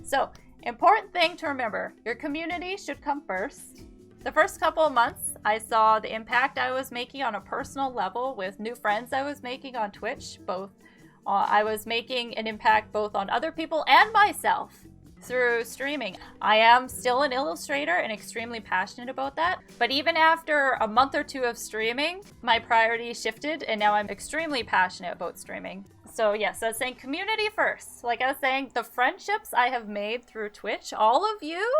So, important thing to remember, your community should come first. The first couple of months, I saw the impact I was making on a personal level with new friends I was making on Twitch. I was making an impact both on other people and myself through streaming. I am still an illustrator and extremely passionate about that. But even after a month or two of streaming, my priorities shifted and now I'm extremely passionate about streaming. So yes, I was saying community first. Like I was saying, the friendships I have made through Twitch, all of you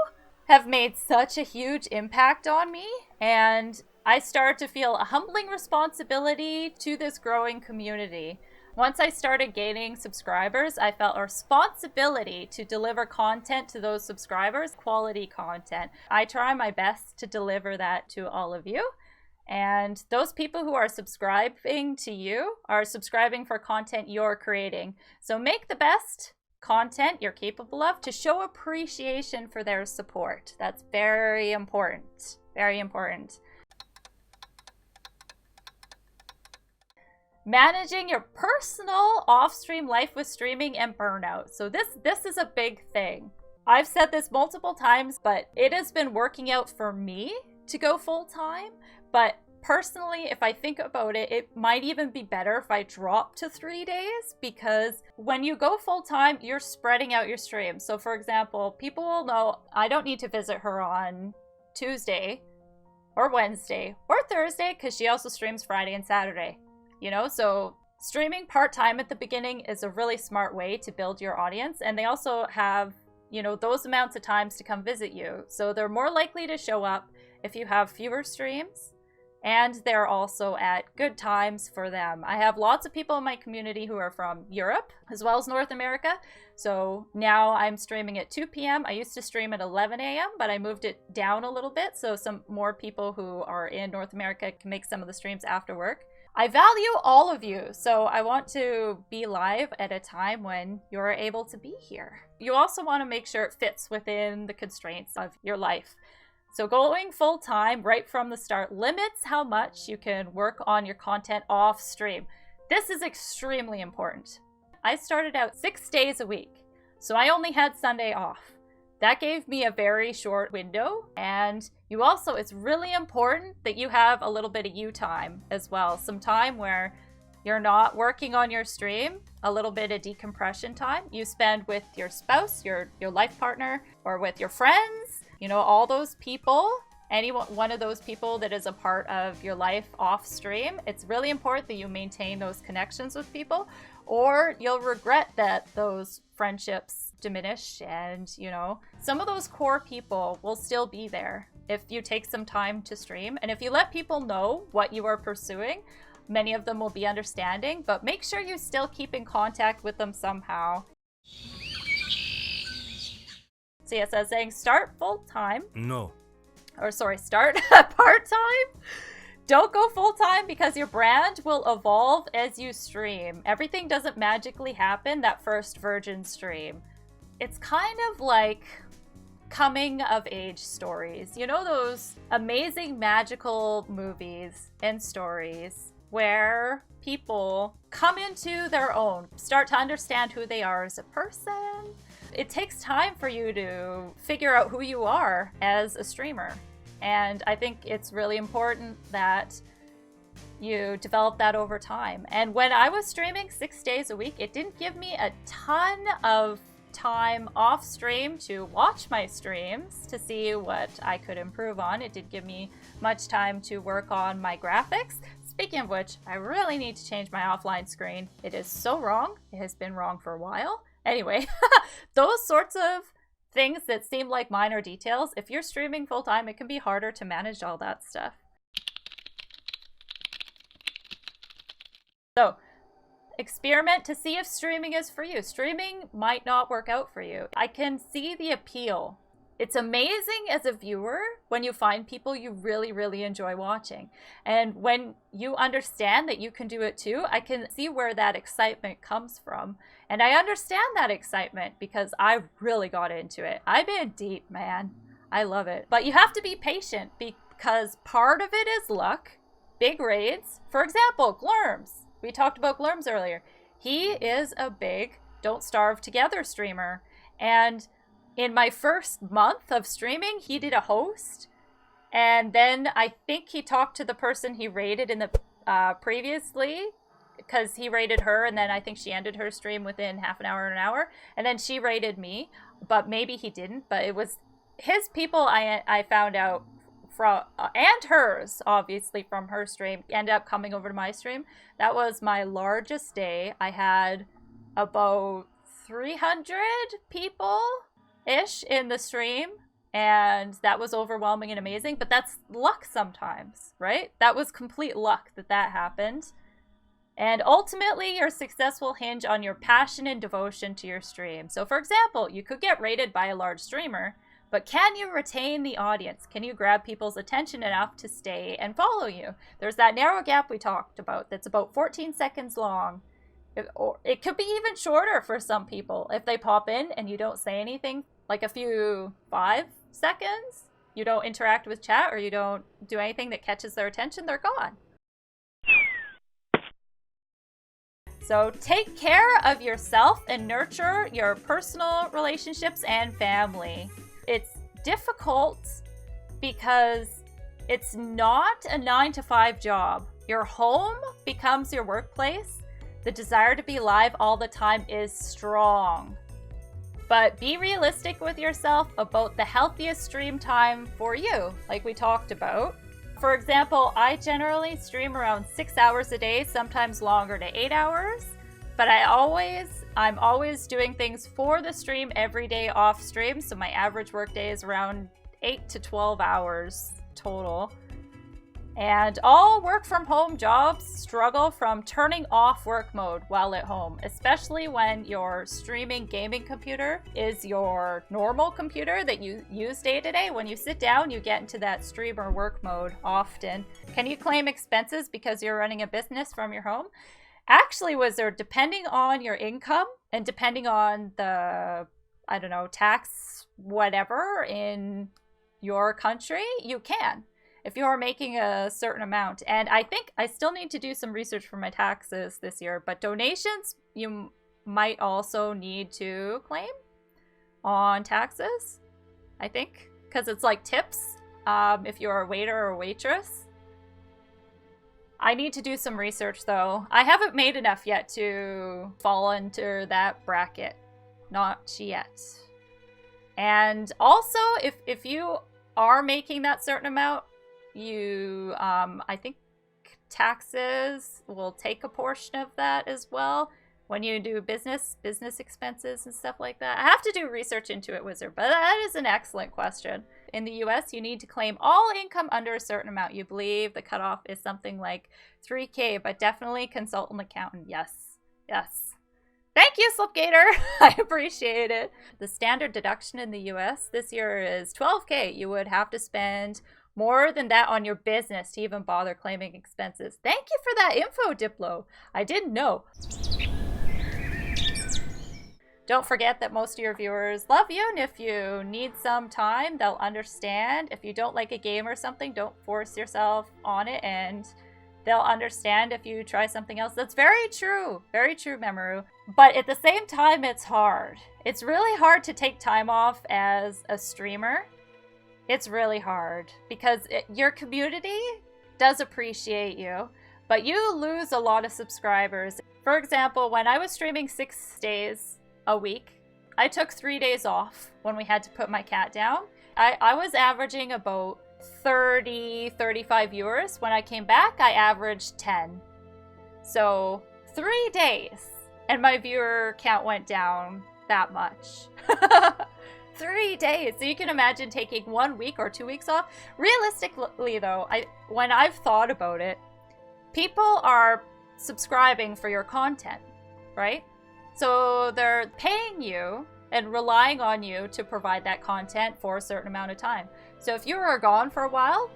have made such a huge impact on me. And I started to feel a humbling responsibility to this growing community. Once I started gaining subscribers, I felt a responsibility to deliver content to those subscribers, quality content. I try my best to deliver that to all of you. And those people who are subscribing to you are subscribing for content you're creating. So make the best content you're capable of to show appreciation for their support. That's very important. Very important. Managing your personal off-stream life with streaming and burnout. So this is a big thing. I've said this multiple times, but it has been working out for me to go full-time. But personally, if I think about it, it might even be better if I drop to 3 days, because when you go full-time, you're spreading out your streams. So for example, people will know I don't need to visit her on Tuesday or Wednesday or Thursday because she also streams Friday and Saturday. You know, so streaming part-time at the beginning is a really smart way to build your audience. And they also have, you know, those amounts of times to come visit you. So they're more likely to show up if you have fewer streams. And they're also at good times for them. I have lots of people in my community who are from Europe as well as North America. So now I'm streaming at 2 p.m. I used to stream at 11 a.m., but I moved it down a little bit so some more people who are in North America can make some of the streams after work. I value all of you, so I want to be live at a time when you're able to be here. You also want to make sure it fits within the constraints of your life. So going full-time right from the start limits how much you can work on your content off stream. This is extremely important. I started out 6 days a week, so I only had Sunday off. That gave me a very short window, and you also, it's really important that you have a little bit of you time as well. Some time where you're not working on your stream, a little bit of decompression time you spend with your spouse, your life partner, or with your friends, you know, all those people, any one of those people that is a part of your life off stream. It's really important that you maintain those connections with people, or you'll regret that those friendships diminish, and you know, some of those core people will still be there if you take some time to stream. And if you let people know what you are pursuing, many of them will be understanding, but make sure you still keep in contact with them somehow. So yes, I was saying start full-time. No. Or sorry, start part-time. Don't go full-time because your brand will evolve as you stream. Everything doesn't magically happen that first virgin stream. It's kind of like coming of age stories. You know, those amazing magical movies and stories where people come into their own, start to understand who they are as a person. It takes time for you to figure out who you are as a streamer. And I think it's really important that you develop that over time. And when I was streaming 6 days a week, it didn't give me a ton of time off stream to watch my streams to see what I could improve on. It did give me much time to work on my graphics. Speaking of which, I really need to change my offline screen. It is so wrong. It has been wrong for a while. Anyway, those sorts of things that seem like minor details, if you're streaming full-time, it can be harder to manage all that stuff. So, experiment to see if streaming is for you. Streaming might not work out for you. I can see the appeal. It's amazing as a viewer when you find people you really, really enjoy watching. And when you understand that you can do it too, I can see where that excitement comes from. And I understand that excitement because I really got into it. I've been deep, man. I love it. But you have to be patient because part of it is luck. Big raids. For example, Glurms. We talked about Glurms earlier. He is a big Don't Starve Together streamer. And in my first month of streaming, he did a host. And then I think he talked to the person he rated in the previously, because he rated her, and then I think she ended her stream within half an hour or an hour, and then she rated me, but maybe he didn't. But it was his people I found out from, and hers, obviously, from her stream, ended up coming over to my stream. That was my largest day. I had about 300 people-ish in the stream, and that was overwhelming and amazing, but that's luck sometimes, right? That was complete luck that happened. And ultimately, your success will hinge on your passion and devotion to your stream. So for example, you could get rated by a large streamer, but can you retain the audience? Can you grab people's attention enough to stay and follow you? There's that narrow gap we talked about that's about 14 seconds long. It could be even shorter for some people. If they pop in and you don't say anything, like a few 5 seconds, you don't interact with chat or you don't do anything that catches their attention, they're gone. So take care of yourself and nurture your personal relationships and family. It's difficult because it's not a 9-to-5 job. Your home becomes your workplace. The desire to be live all the time is strong. But be realistic with yourself about the healthiest stream time for you, like we talked about. For example, I generally stream around 6 hours a day, sometimes longer to 8 hours. But I'm always doing things for the stream every day off stream. So my average work day is around 8 to 12 hours total. And all work from home jobs struggle from turning off work mode while at home, especially when your streaming gaming computer is your normal computer that you use day to day. When you sit down, you get into that streamer work mode often. Can you claim expenses because you're running a business from your home? Actually, Wizard, depending on your income and depending on the, I don't know, tax whatever in your country, you can. If you're making a certain amount. And I think I still need to do some research for my taxes this year, but donations you might also need to claim on taxes, I think, because it's like tips if you're a waiter or waitress. I need to do some research though. I haven't made enough yet to fall into that bracket. Not yet. And also, if you are making that certain amount, you, I think taxes will take a portion of that as well when you do business expenses and stuff like that. I have to do research into it, Wizard, but that is an excellent question. In the US, you need to claim all income under a certain amount. You believe the cutoff is something like $3,000, but definitely consult an accountant. Yes. Thank you, Slipgator. I appreciate it. The standard deduction in the US this year is $12,000. You would have to spend more than that on your business to even bother claiming expenses. Thank you for that info, Diplo. I didn't know. Don't forget that most of your viewers love you, and if you need some time, they'll understand. If you don't like a game or something, don't force yourself on it, and they'll understand if you try something else. That's very true, Memoru. But at the same time, it's hard. It's really hard to take time off as a streamer. It's really hard because your community does appreciate you, but you lose a lot of subscribers. For example, when I was streaming 6 days a week, I took 3 days off when we had to put my cat down. I was averaging about 35 viewers. When I came back, I averaged 10. So 3 days and my viewer count went down that much. 3 days. So you can imagine taking 1 week or 2 weeks off. Realistically though, when I've thought about it, people are subscribing for your content, right? So they're paying you and relying on you to provide that content for a certain amount of time. So if you are gone for a while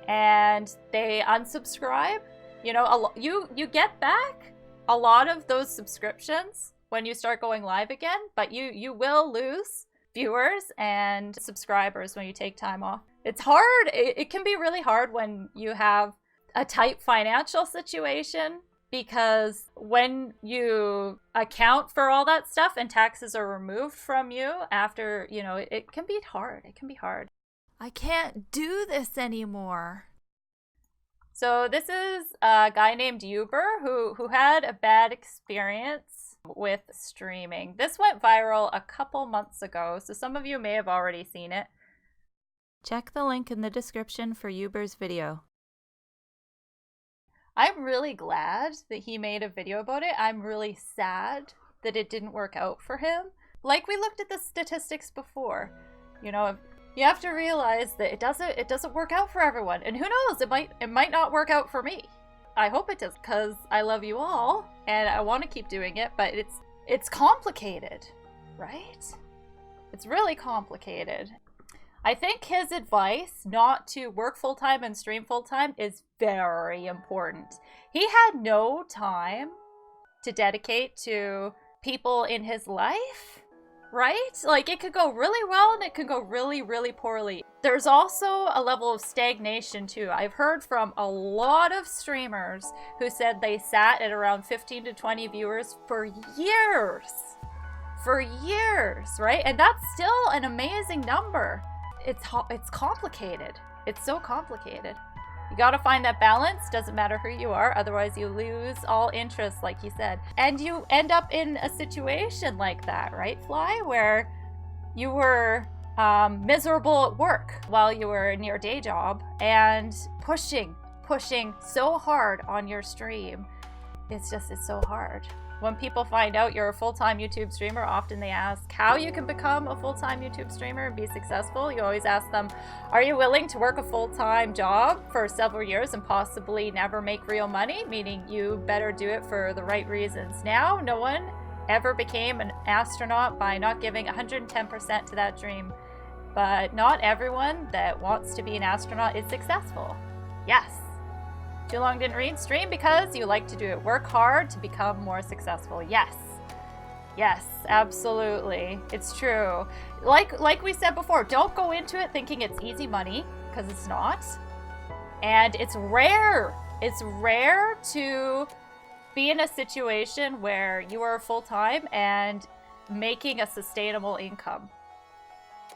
and they unsubscribe, you know, you get back a lot of those subscriptions when you start going live again, but you will lose viewers and subscribers when you take time off. It's hard. It can be really hard when you have a tight financial situation because when you account for all that stuff and taxes are removed from you after, it can be hard. It can be hard. I can't do this anymore. So this is a guy named Uber who had a bad experience with streaming. This went viral a couple months ago, so some of you may have already seen it. Check the link in the description for Uber's video. I'm really glad that he made a video about it. I'm really sad that it didn't work out for him. Like we looked at the statistics before, you have to realize that it doesn't work out for everyone. And who knows, it might not work out for me. I hope it does, because I love you all and I want to keep doing it, but it's complicated, right? It's really complicated. I think his advice not to work full-time and stream full-time is very important. He had no time to dedicate to people in his life, right? Like, it could go really well and it could go really, really poorly. There's also a level of stagnation too. I've heard from a lot of streamers who said they sat at around 15 to 20 viewers for years. For years, right? And that's still an amazing number. It's complicated. It's so complicated. You gotta find that balance. Doesn't matter who you are, otherwise you lose all interest, like you said. And you end up in a situation like that, right, Fly? Where you were miserable at work while you were in your day job and pushing so hard on your stream. It's so hard. When people find out you're a full-time YouTube streamer, often they ask how you can become a full-time YouTube streamer and be successful. You always ask them, are you willing to work a full-time job for several years and possibly never make real money? Meaning you better do it for the right reasons. Now, no one ever became an astronaut by not giving 110% to that dream. But not everyone that wants to be an astronaut is successful. Yes. Too long didn't read stream because you like to do it. Work hard to become more successful. Yes. Yes, absolutely. It's true. Like we said before, don't go into it thinking it's easy money, because it's not. And it's rare. It's rare to be in a situation where you are full-time and making a sustainable income.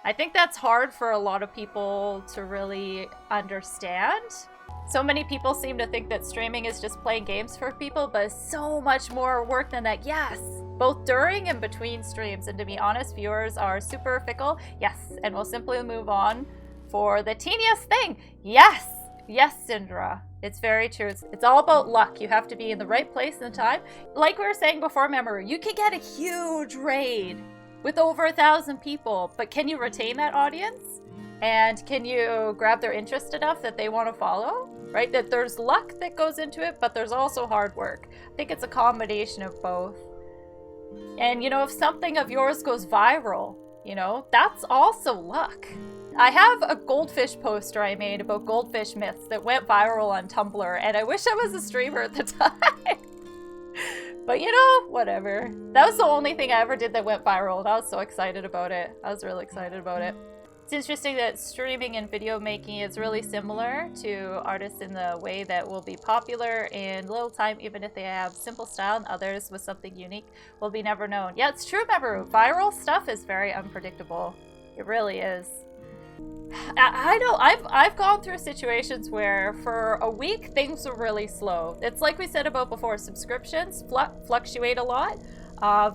I think that's hard for a lot of people to really understand. So many people seem to think that streaming is just playing games for people, but it's so much more work than that. Yes, both during and between streams. And to be honest, viewers are super fickle. Yes, and we'll simply move on for the teeniest thing. Yes, yes, Syndra. It's very true. It's all about luck. You have to be in the right place and time. Like we were saying before, remember, you can get a huge raid with over 1,000 people, but can you retain that audience? And can you grab their interest enough that they want to follow? Right? That there's luck that goes into it, but there's also hard work. I think it's a combination of both. And, if something of yours goes viral, that's also luck. I have a goldfish poster I made about goldfish myths that went viral on Tumblr, and I wish I was a streamer at the time. But, whatever. That was the only thing I ever did that went viral, and I was so excited about it. I was really excited about it. It's interesting that streaming and video making is really similar to artists in the way that will be popular in little time, even if they have simple style, and others with something unique will be never known. Yeah, it's true, remember, viral stuff is very unpredictable. It really is. I know, I've gone through situations where for a week things were really slow. It's like we said about before, subscriptions fluctuate a lot.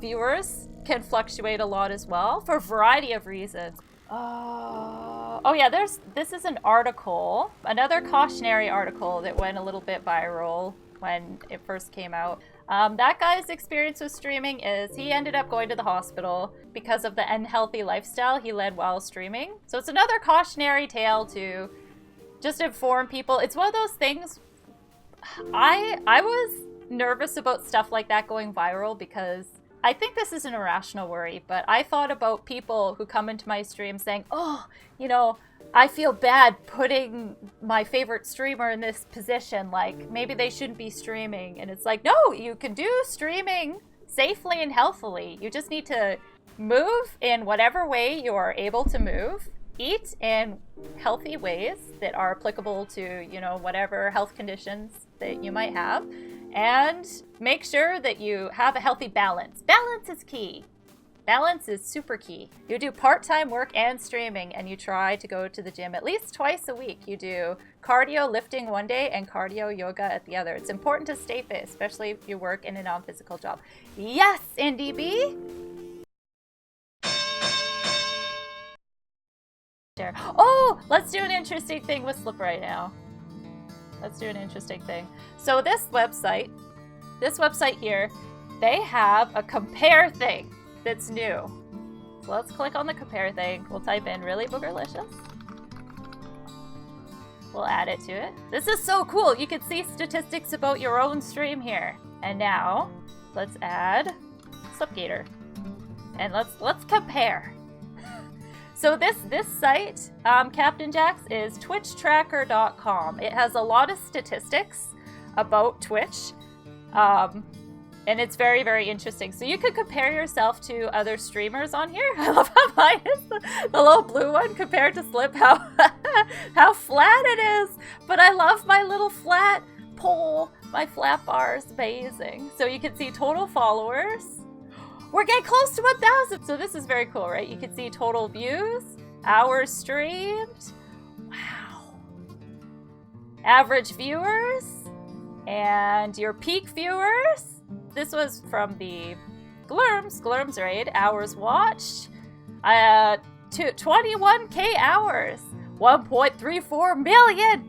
Viewers can fluctuate a lot as well for a variety of reasons. Oh yeah, this is an article, another cautionary article that went a little bit viral when it first came out. That guy's experience with streaming is he ended up going to the hospital because of the unhealthy lifestyle he led while streaming. So it's another cautionary tale to just inform people. It's one of those things, I was nervous about stuff like that going viral because I think this is an irrational worry, but I thought about people who come into my stream saying, oh, I feel bad putting my favorite streamer in this position. Like, maybe they shouldn't be streaming. And it's like, no, you can do streaming safely and healthily. You just need to move in whatever way you are able to move. Eat in healthy ways that are applicable to, whatever health conditions that you might have. And make sure that you have a healthy balance. Balance is key. Balance is super key. You do part-time work and streaming, and you try to go to the gym at least twice a week. You do cardio lifting one day and cardio yoga at the other. It's important to stay fit, especially if you work in a non-physical job. Yes, NDB! Oh, let's do an interesting thing with Slip right now. Let's do an interesting thing. So this website here, they have a compare thing that's new. So let's click on the compare thing. We'll type in really Boogerlicious. We'll add it to it. This is so cool. You can see statistics about your own stream here. And now let's add Slipgator. And let's compare. So this site, Captain Jax, is twitchtracker.com. It has a lot of statistics about Twitch, and it's very, very interesting. So you could compare yourself to other streamers on here. I love how mine is the little blue one compared to Slip, how flat it is. But I love my little flat pole. My flat bar is amazing. So you can see total followers. We're getting close to 1,000. So this is very cool, right? You can see total views, hours streamed. Wow. Average viewers and your peak viewers. This was from the Glurms raid. Hours watched. 21k hours. 1.34 million.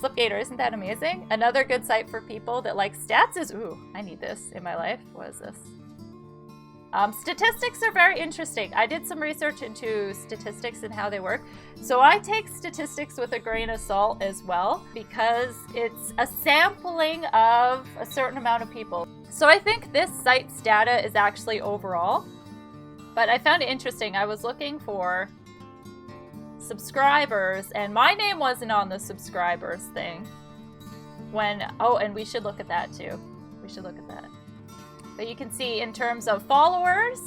Slipgator, isn't that amazing? Another good site for people that like stats is, ooh, I need this in my life. What is this? Statistics are very interesting. I did some research into statistics and how they work. So I take statistics with a grain of salt as well because it's a sampling of a certain amount of people. So I think this site's data is actually overall, but I found it interesting. I was looking for subscribers and my name wasn't on the subscribers thing and we should look at that too. We should look at that. But you can see in terms of followers,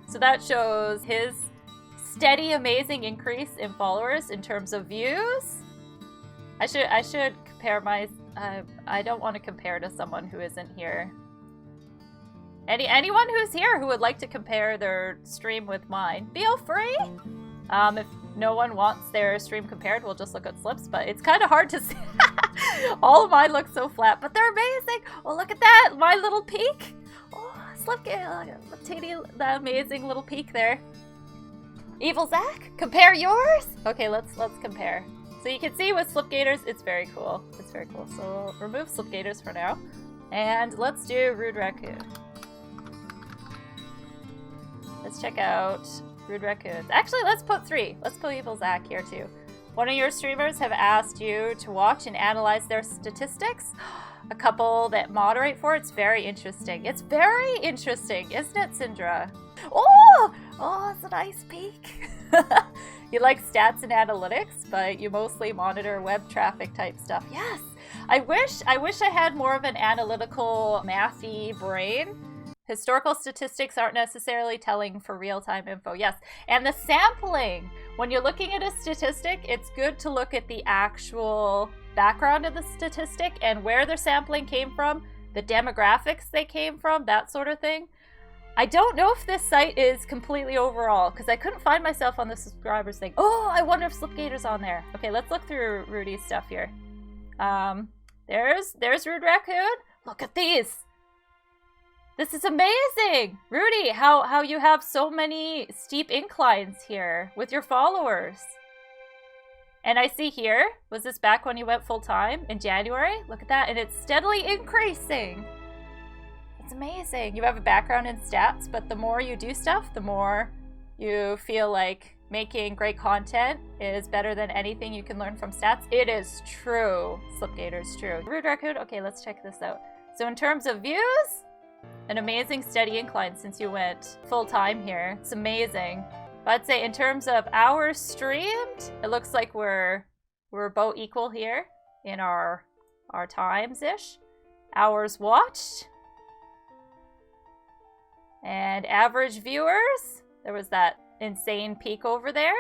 so that shows his steady, amazing increase in followers. In terms of views, I should compare my. I don't want to compare to someone who isn't here. Anyone who's here who would like to compare their stream with mine, feel free. If no one wants their stream compared, we'll just look at Slips. But it's kind of hard to see. All of mine look so flat, but they're amazing. Oh, look at that, my little peak. Slipgator, the amazing little peak there. Evil Zach, compare yours? Okay, let's compare. So you can see with Slipgators, it's very cool. It's very cool. So we'll remove Slipgators for now. And let's do Rude Raccoon. Let's check out Rude Raccoons. Actually, let's put 3. Let's put Evil Zach here too. One of your streamers have asked you to watch and analyze their statistics. A couple that moderate for it's very interesting. It's very interesting, isn't it, Syndra? Oh, it's a nice peek. You like stats and analytics, but you mostly monitor web traffic type stuff. Yes, I wish I had more of an analytical, mathy brain. Historical statistics aren't necessarily telling for real-time info. Yes, and the sampling. When you're looking at a statistic, it's good to look at the actual background of the statistic and where their sampling came from, the demographics they came from, that sort of thing. I don't know if this site is completely overall because I couldn't find myself on the subscribers thing. Oh, I wonder if Slipgator's on there. Okay, let's look through Rudy's stuff here. There's Rude Raccoon. Look at these. This is amazing! Rudy, how you have so many steep inclines here with your followers. And I see here, was this back when you went full-time in January? Look at that, and it's steadily increasing. It's amazing. You have a background in stats, but the more you do stuff, the more you feel like making great content is better than anything you can learn from stats. It is true. Slipgator's true. Rude Raccoon, okay, let's check this out. So in terms of views, an amazing steady incline since you went full-time here. It's amazing. But I'd say in terms of hours streamed, it looks like we're about equal here in our times-ish. Hours watched. And average viewers. There was that insane peak over there.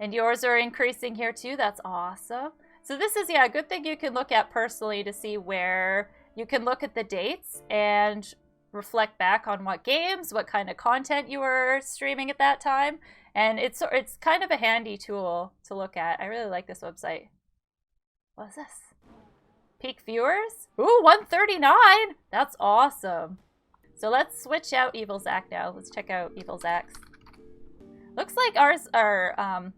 And yours are increasing here too. That's awesome. So this is, yeah, a good thing you can look at personally to see where you can look at the dates and reflect back on what games, what kind of content you were streaming at that time. And it's kind of a handy tool to look at. I really like this website. What is this? Peak viewers? Ooh, 139! That's awesome. So let's switch out Evil Zach now. Let's check out Evil Zach's. Looks like ours are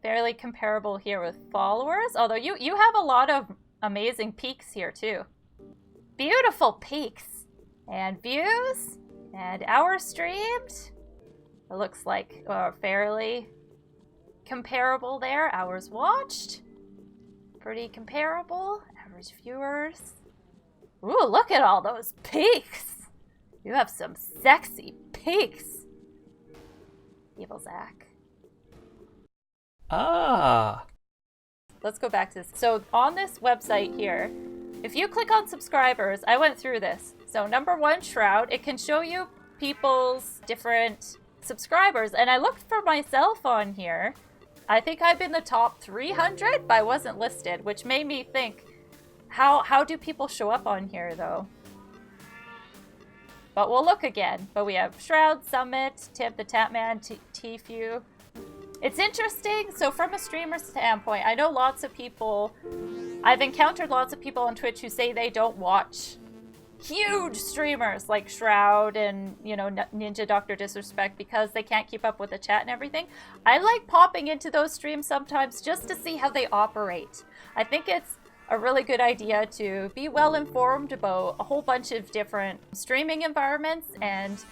fairly comparable here with followers. Although you have a lot of amazing peaks here too. Beautiful peaks. And views. And hours streamed. It looks like fairly comparable there. Hours watched. Pretty comparable. Average viewers. Ooh, look at all those peaks. You have some sexy peaks. Evil Zach. Ah. Let's go back to this. So on this website here, if you click on subscribers, I went through this. So number 1, Shroud, it can show you people's different subscribers. And I looked for myself on here. I think I'm in the top 300, but I wasn't listed, which made me think, how do people show up on here though? But we'll look again. But we have Shroud, Summit, Tip the Tapman, Tfue. It's interesting. So from a streamer standpoint, I know lots of people, I've encountered lots of people on Twitch who say they don't watch huge streamers like Shroud and, you know, Ninja Dr. Disrespect because they can't keep up with the chat and everything. I like popping into those streams sometimes just to see how they operate. I think it's a really good idea to be well informed about a whole bunch of different streaming environments, and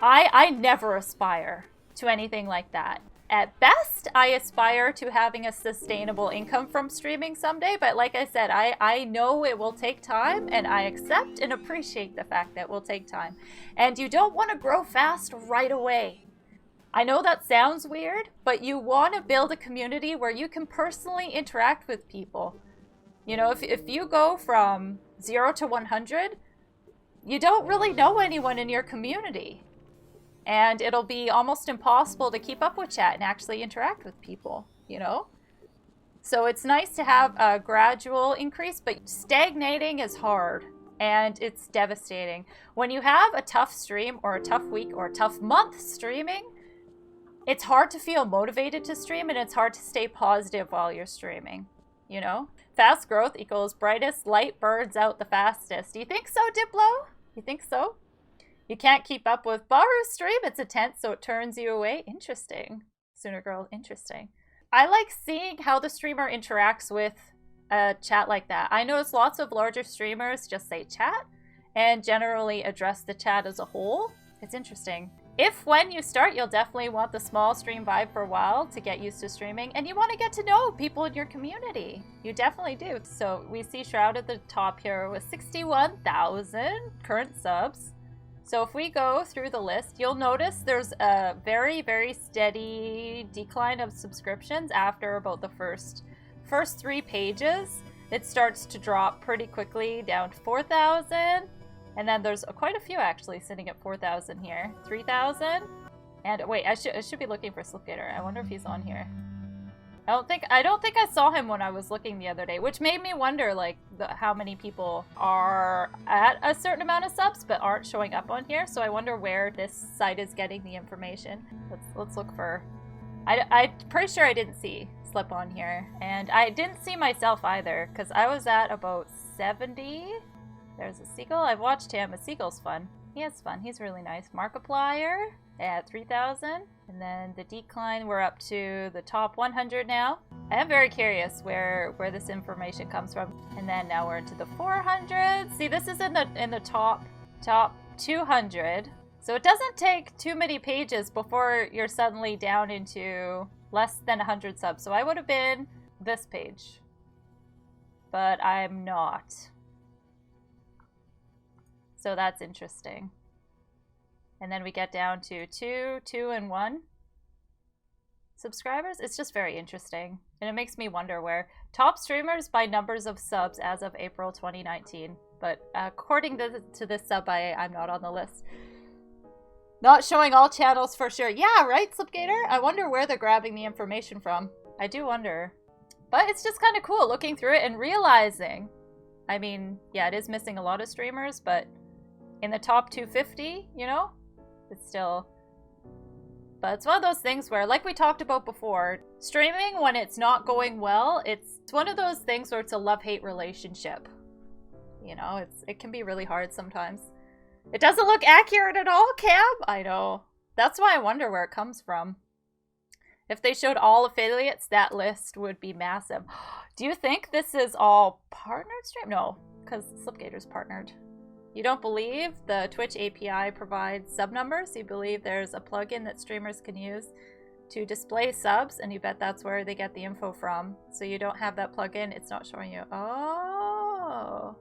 I never aspire to anything like that. At best, I aspire to having a sustainable income from streaming someday, but like I said, I know it will take time, and I accept and appreciate the fact that it will take time. And you don't want to grow fast right away. I know that sounds weird, but you want to build a community where you can personally interact with people. You know, if you go from 0 to 100, you don't really know anyone in your community. And it'll be almost impossible to keep up with chat and actually interact with people, you know? So it's nice to have a gradual increase, but stagnating is hard and it's devastating. When you have a tough stream or a tough week or a tough month streaming, it's hard to feel motivated to stream, and it's hard to stay positive while you're streaming, you know? Fast growth equals brightest light burns out the fastest. Do you think so, Diplo? You think so? You can't keep up with Baru's stream. It's intense, so it turns you away. Interesting. Sooner Girl, interesting. I like seeing how the streamer interacts with a chat like that. I notice lots of larger streamers just say chat and generally address the chat as a whole. It's interesting. If when you start, you'll definitely want the small stream vibe for a while to get used to streaming, and you want to get to know people in your community. You definitely do. So we see Shroud at the top here with 61,000 current subs. So if we go through the list, you'll notice there's a very, very steady decline of subscriptions after about the first 3 pages. It starts to drop pretty quickly down to 4,000. And then there's quite a few actually sitting at 4,000 here. 3,000. And wait, I should be looking for Slipgator. I wonder if he's on here. I don't think I saw him when I was looking the other day, which made me wonder like how many people are at a certain amount of subs but aren't showing up on here. So I wonder where this site is getting the information. Let's look for. I'm pretty sure I didn't see Slip on here, and I didn't see myself either because I was at about 70. There's a Seagull. I've watched him. A Seagull's fun. He has fun. He's really nice. Markiplier at 3,000. And then the decline, we're up to the top 100 now. I am very curious where this information comes from. And then now we're into the 400. See, this is in the top 200. So it doesn't take too many pages before you're suddenly down into less than 100 subs. So I would have been this page. But I'm not. So that's interesting. And then we get down to 2, 2, and 1 subscribers. It's just very interesting. And it makes me wonder where top streamers by numbers of subs as of April 2019. But according to this sub, I'm not on the list. Not showing all channels for sure. Yeah, right, Slipgator? I wonder where they're grabbing the information from. I do wonder. But it's just kind of cool looking through it and realizing, I mean, yeah, it is missing a lot of streamers, but in the top 250, you know, it's still... But it's one of those things where, like we talked about before, streaming when it's not going well, it's one of those things where it's a love-hate relationship. You know, it can be really hard sometimes. It doesn't look accurate at all, Cam? I know. That's why I wonder where it comes from. If they showed all affiliates, that list would be massive. Do you think this is all partnered stream? No, because Slipgator's partnered. You don't believe the Twitch API provides sub numbers? You believe there's a plugin that streamers can use to display subs, and you bet that's where they get the info from. So you don't have that plugin, it's not showing you. Oh.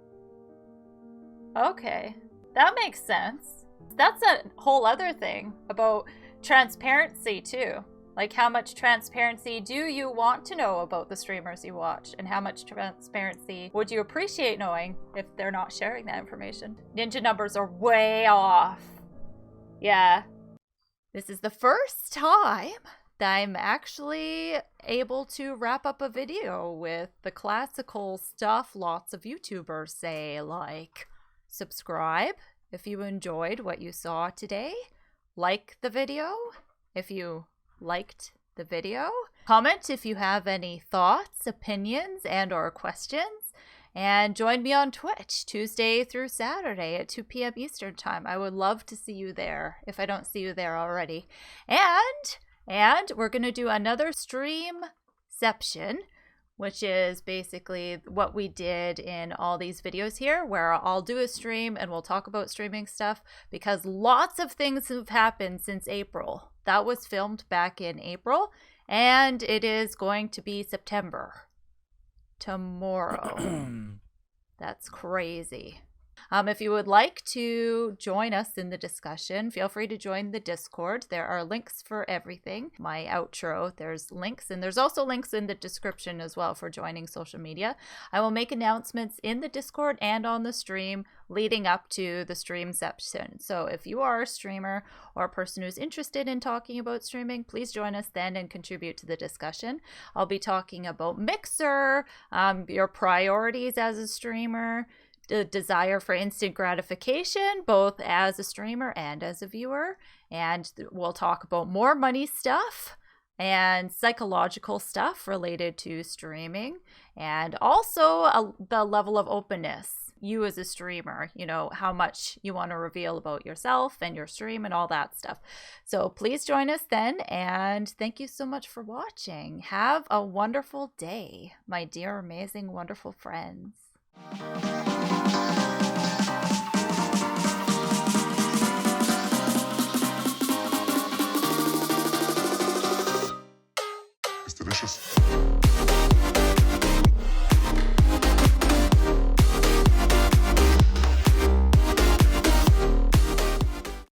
Okay. That makes sense. That's a whole other thing about transparency too. Like, how much transparency do you want to know about the streamers you watch? And how much transparency would you appreciate knowing if they're not sharing that information? Ninja numbers are way off. Yeah. This is the first time that I'm actually able to wrap up a video with the classical stuff lots of YouTubers say, like, subscribe if you enjoyed what you saw today. Like the video if you liked the video. Comment if you have any thoughts, opinions, and or questions. And join me on Twitch Tuesday through Saturday at 2 p.m. Eastern Time. I would love to see you there if I don't see you there already. And we're going to do another streamception, which is basically what we did in all these videos here, where I'll do a stream and we'll talk about streaming stuff, because lots of things have happened since April. That was filmed back in April, and it is going to be September. Tomorrow. That's crazy. If you would like to join us in the discussion, feel free to join the Discord. There are links for everything. My outro, there's links, and there's also links in the description as well for joining social media. I will make announcements in the Discord and on the stream leading up to the stream section. So if you are a streamer or a person who's interested in talking about streaming, please join us then and contribute to the discussion. I'll be talking about Mixer, your priorities as a streamer, the desire for instant gratification, both as a streamer and as a viewer. And we'll talk about more money stuff and psychological stuff related to streaming, and also the level of openness. You as a streamer, you know, how much you want to reveal about yourself and your stream and all that stuff. So please join us then, and thank you so much for watching. Have a wonderful day, my dear, amazing, wonderful friends.